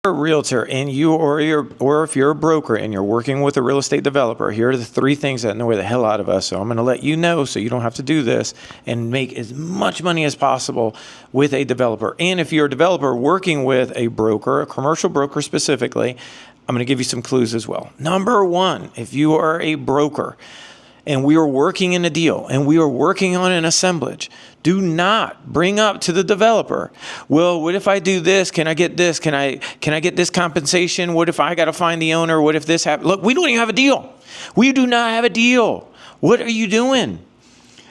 a realtor and or if you're a broker and you're working with a real estate developer, here are the 3 things that annoy the hell out of us. So I'm going to let you know so you don't have to do this and make as much money as possible with a developer. And if you're a developer working with a broker, a commercial broker specifically, I'm going to give you some clues as well. Number 1, if you are a broker and we are working in a deal and we are working on an assemblage, do not bring up to the developer, well, what if I do this? Can I get this? Can I get this compensation? What if I got to find the owner? What if this happens? Look, we don't even have a deal. We do not have a deal. What are you doing?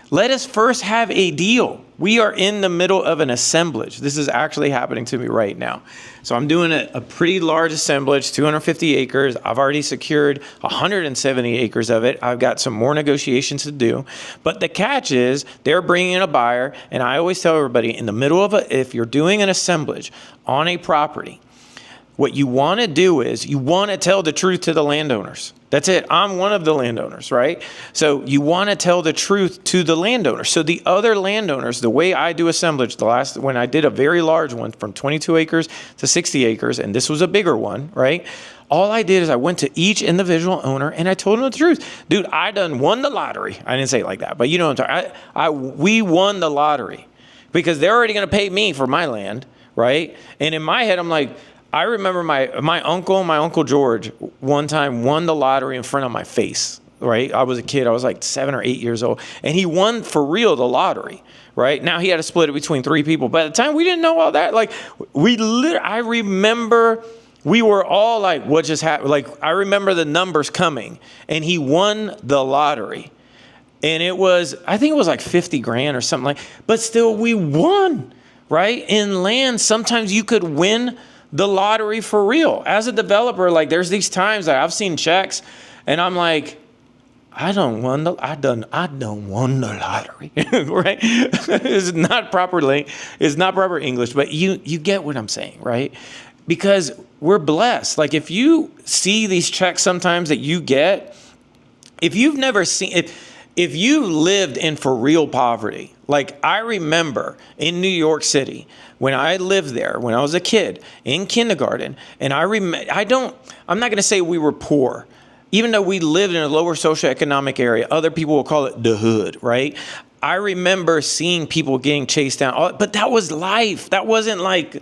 Let us first have a deal. We are in the middle of an assemblage. This is actually happening to me right now. So I'm doing a pretty large assemblage, 250 acres. I've already secured 170 acres of it. I've got some more negotiations to do. But the catch is they're bringing in a buyer. And I always tell everybody in the middle of if you're doing an assemblage on a property, what you want to do is you want to tell the truth to the landowners. That's it. I'm one of the landowners, right? So you want to tell the truth to the landowner. So the other landowners, the way I do assemblage, when I did a very large one from 22 acres to 60 acres, and this was a bigger one, right? All I did is I went to each individual owner and I told them the truth. Dude, I done won the lottery. I didn't say it like that, but you know what I'm talking. We won the lottery because they're already going to pay me for my land, right? And in my head, I'm like, I remember my uncle George, one time won the lottery in front of my face, right? I was a kid. I was like 7 or 8 years old. And he won for real the lottery, right? Now he had to split it between 3 people. But at the time, we didn't know all that. Like, I remember we were all like, what just happened? Like, I remember the numbers coming. And he won the lottery. And I think it was like 50 grand or something like, but still we won, right? In land, sometimes you could win the lottery for real. As a developer, like there's these times that I've seen checks and I'm like, I don't won the lottery, right? It's not proper English, but you get what I'm saying, right? Because we're blessed. Like if you see these checks sometimes that you get, if you've never seen it, if you lived in for real poverty, like I remember in New York City, when I lived there, when I was a kid in kindergarten, and I'm not going to say we were poor, even though we lived in a lower socioeconomic area. Other people will call it the hood, right? I remember seeing people getting chased down, but that was life. That wasn't like,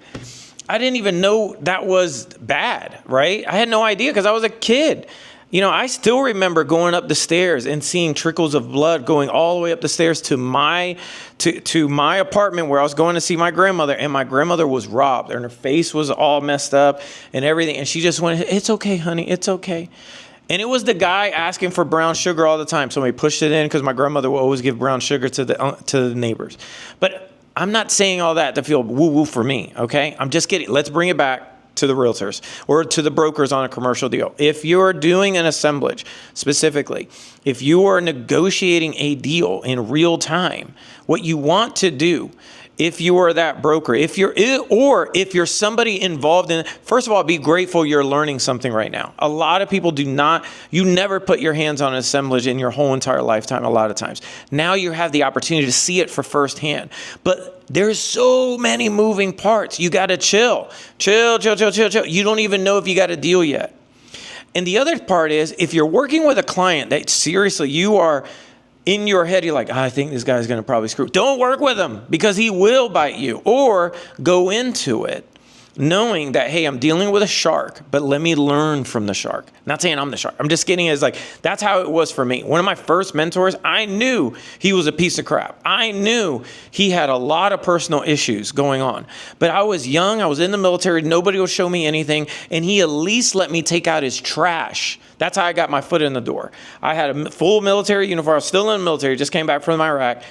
I didn't even know that was bad, right? I had no idea because I was a kid. You know, I still remember going up the stairs and seeing trickles of blood going all the way up the stairs to my apartment where I was going to see my grandmother, and my grandmother was robbed and her face was all messed up and everything. And she just went, "It's okay, honey. It's okay." And it was the guy asking for brown sugar all the time. Somebody pushed it in because my grandmother would always give brown sugar to the neighbors. But I'm not saying all that to feel woo-woo for me, okay? I'm just kidding. Let's bring it back to the realtors or to the brokers on a commercial deal. If you're doing an assemblage specifically, if you are negotiating a deal in real time, what you want to do, if you are that broker, if you're somebody involved in, first of all, be grateful you're learning something right now. A lot of people you never put your hands on an assemblage in your whole entire lifetime a lot of times. Now you have the opportunity to see it for firsthand. But there's so many moving parts. You got to chill. You don't even know if you got a deal yet. And the other part is, if you're working with a client that seriously you are in your head, you're like, I think this guy's going to probably screw. Don't work with him because he will bite you. Or go into it knowing that, hey, I'm dealing with a shark, but let me learn from the shark. Not saying I'm the shark. I'm just kidding. It's like, that's how it was for me. One of my first mentors, I knew he was a piece of crap. I knew he had a lot of personal issues going on. But I was young. I was in the military. Nobody would show me anything. And he at least let me take out his trash. That's how I got my foot in the door. I had a full military uniform. I was still in the military. Just came back from Iraq.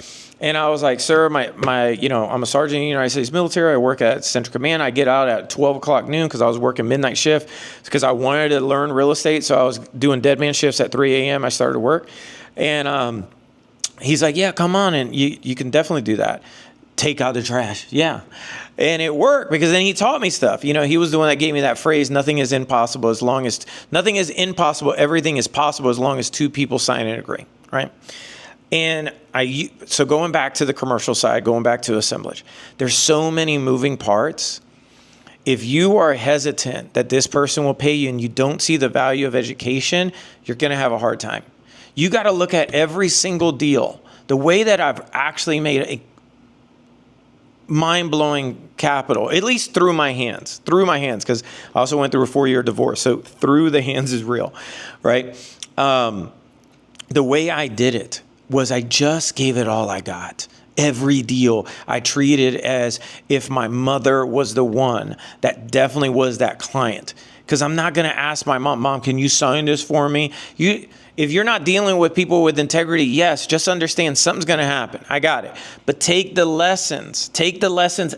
And I was like, sir, I'm a sergeant in the United States military. I work at Central Command. I get out at 12 o'clock noon because I was working midnight shift because I wanted to learn real estate. So I was doing dead man shifts at 3 a.m. I started work. And he's like, yeah, come on. And you can definitely do that. Take out the trash. Yeah. And it worked because then he taught me stuff. You know, he was the one that gave me that phrase, nothing is impossible, everything is possible as long as 2 people sign and agree, right? And so going back to the commercial side, going back to assemblage, there's so many moving parts. If you are hesitant that this person will pay you and you don't see the value of education, you're going to have a hard time. You got to look at every single deal. The way that I've actually made a mind-blowing capital, at least through my hands, because I also went through a 4-year divorce. So through the hands is real, right? The way I did it was I just gave it all I got. Every deal I treated as if my mother was the one that definitely was that client. Because I'm not going to ask my mom, can you sign this for me? If you're not dealing with people with integrity, yes, just understand something's going to happen. I got it. But take the lessons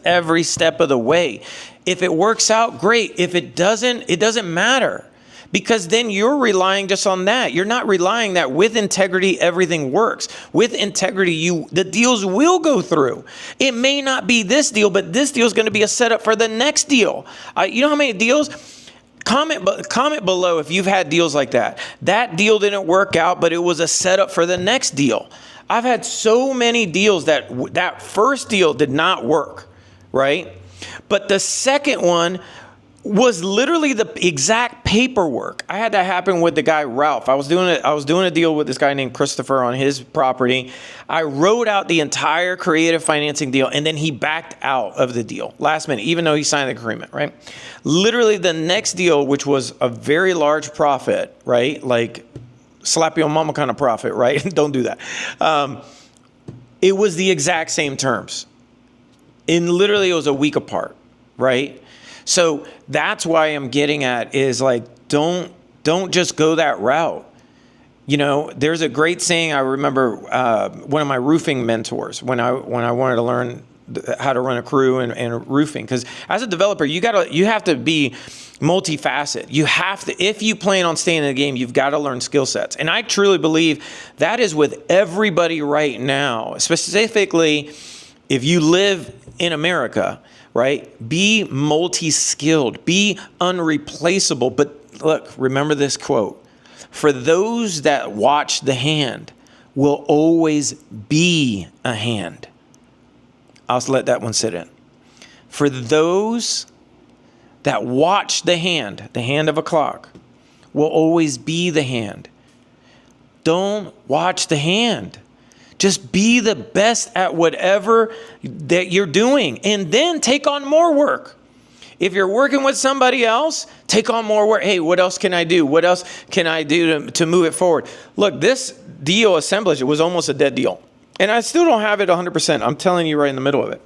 every step of the way. If it works out, great. If it doesn't matter. Because then you're relying just on that. You're not relying that with integrity, everything works. With integrity, the deals will go through. It may not be this deal, but this deal is going to be a setup for the next deal. You know how many deals? Comment below if you've had deals like that. That deal didn't work out, but it was a setup for the next deal. I've had so many deals that first deal did not work, right? But the second one was literally the exact paperwork. I had that happen with the guy Ralph. I was doing a deal with this guy named Christopher on his property. I wrote out the entire creative financing deal, and then he backed out of the deal last minute, even though he signed the agreement, right? Literally the next deal, which was a very large profit, right? Like slap your mama kind of profit, right? Don't do that. It was the exact same terms. And literally it was a week apart, right? So that's why I'm getting at is like, don't just go that route. You know, there's a great saying. I remember one of my roofing mentors when I wanted to learn how to run a crew and roofing. Because as a developer, you have to be multifaceted. You have to, if you plan on staying in the game, you've got to learn skill sets. And I truly believe that is with everybody right now, specifically if you live in America. Right? Be multi-skilled, be unreplaceable. But look, remember this quote. For those that watch the hand will always be a hand. I'll let that one sit in. For those that watch the hand of a clock, will always be the hand. Don't watch the hand. Just be the best at whatever that you're doing and then take on more work. If you're working with somebody else, take on more work. Hey, what else can I do? What else can I do to move it forward? Look, this deal assemblage, it was almost a dead deal. And I still don't have it 100%. I'm telling you right in the middle of it.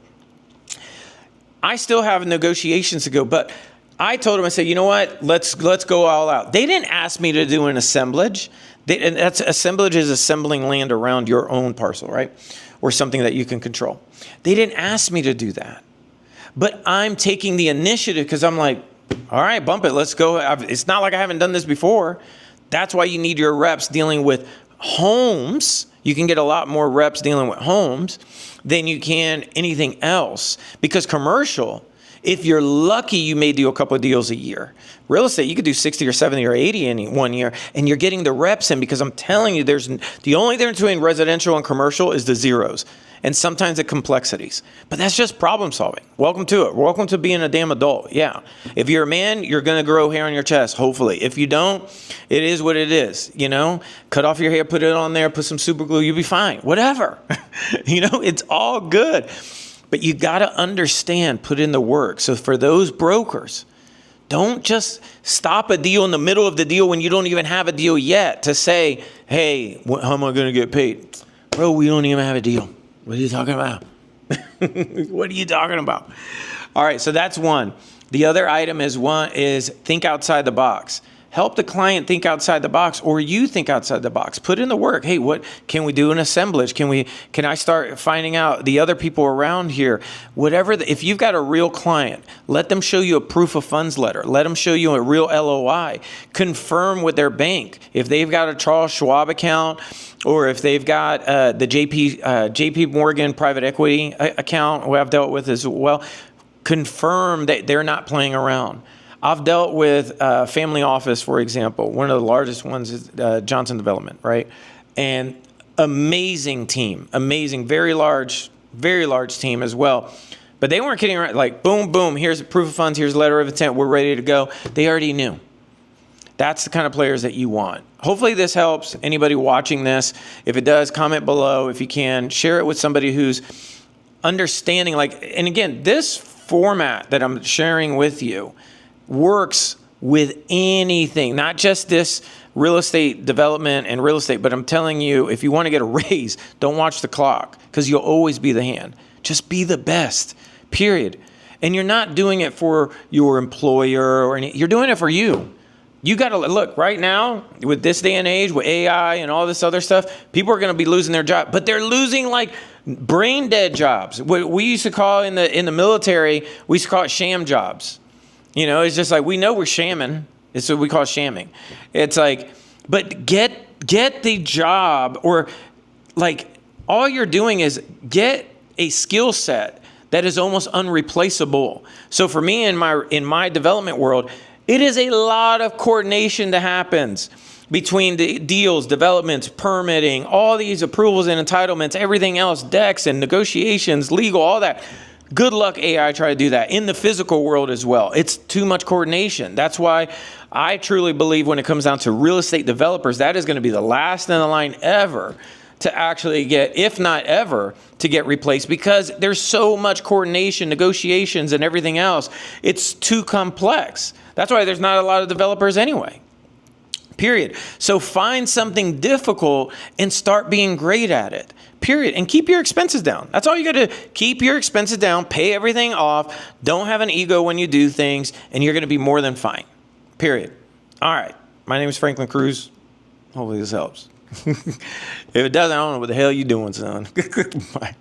I still have negotiations to go, but I told them, I said, you know what? Let's go all out. They didn't ask me to do an assemblage. And that's assemblage is assembling land around your own parcel, right? Or something that you can control. They didn't ask me to do that. But I'm taking the initiative because I'm like, all right, bump it. Let's go. It's not like I haven't done this before. That's why you need your reps dealing with homes. You can get a lot more reps dealing with homes than you can anything else. Because commercial, if you're lucky, you may do a couple of deals a year. Real estate, you could do 60 or 70 or 80 in 1 year, and you're getting the reps in because I'm telling you, the only difference between residential and commercial is the zeros and sometimes the complexities. But that's just problem solving. Welcome to it. Welcome to being a damn adult. Yeah. If you're a man, you're going to grow hair on your chest, hopefully. If you don't, it is what it is. You know, cut off your hair, put it on there, put some super glue, you'll be fine. Whatever. You know, it's all good. But you got to understand, put in the work. So for those brokers, don't just stop a deal in the middle of the deal when you don't even have a deal yet to say, hey, how am I going to get paid? Bro, we don't even have a deal. What are you talking about? What are you talking about? All right, so that's one. The other item is think outside the box. Help the client think outside the box, or you think outside the box. Put in the work. Hey, what can we do an assemblage? Can I start finding out the other people around here? Whatever. If you've got a real client, let them show you a proof of funds letter. Let them show you a real LOI. Confirm with their bank if they've got a Charles Schwab account, or if they've got the JP Morgan private equity account, who I've dealt with as well. Confirm that they're not playing around. I've dealt with Family Office, for example. One of the largest ones is Johnson Development, right? And amazing team, very large team as well. But they weren't kidding around. Like, boom, boom, here's a proof of funds, here's a letter of intent, we're ready to go. They already knew. That's the kind of players that you want. Hopefully this helps anybody watching this. If it does, comment below if you can. Share it with somebody who's understanding. And again, this format that I'm sharing with you works with anything, not just this real estate development and real estate, but I'm telling you, if you want to get a raise, don't watch the clock, because you'll always be the hand. Just be the best, period. And you're not doing it for your employer or you're doing it for you. You got to look right now with this day and age, with AI and all this other stuff, people are going to be losing their job, but they're losing like brain dead jobs. What we used to call in the military, we used to call it sham jobs. You know, it's just like, we know we're shamming. It's what we call shamming. It's like, but get the job, or like all you're doing is get a skill set that is almost unreplaceable. So for me in my development world, it is a lot of coordination that happens between the deals, developments, permitting, all these approvals and entitlements, everything else, decks and negotiations, legal, all that. Good luck AI try to do that in the physical world as well. It's too much coordination. That's why I truly believe when it comes down to real estate developers, that is going to be the last in the line ever to actually get, if not ever, to get replaced, because there's so much coordination, negotiations, and everything else. It's too complex. That's why there's not a lot of developers anyway, period. So find something difficult and start being great at it, period. And keep your expenses down. That's all you got to do. Keep your expenses down, pay everything off. Don't have an ego when you do things, and you're going to be more than fine, period. All right. My name is Franklin Cruz. Hopefully this helps. If it doesn't, I don't know what the hell you're doing, son. Bye.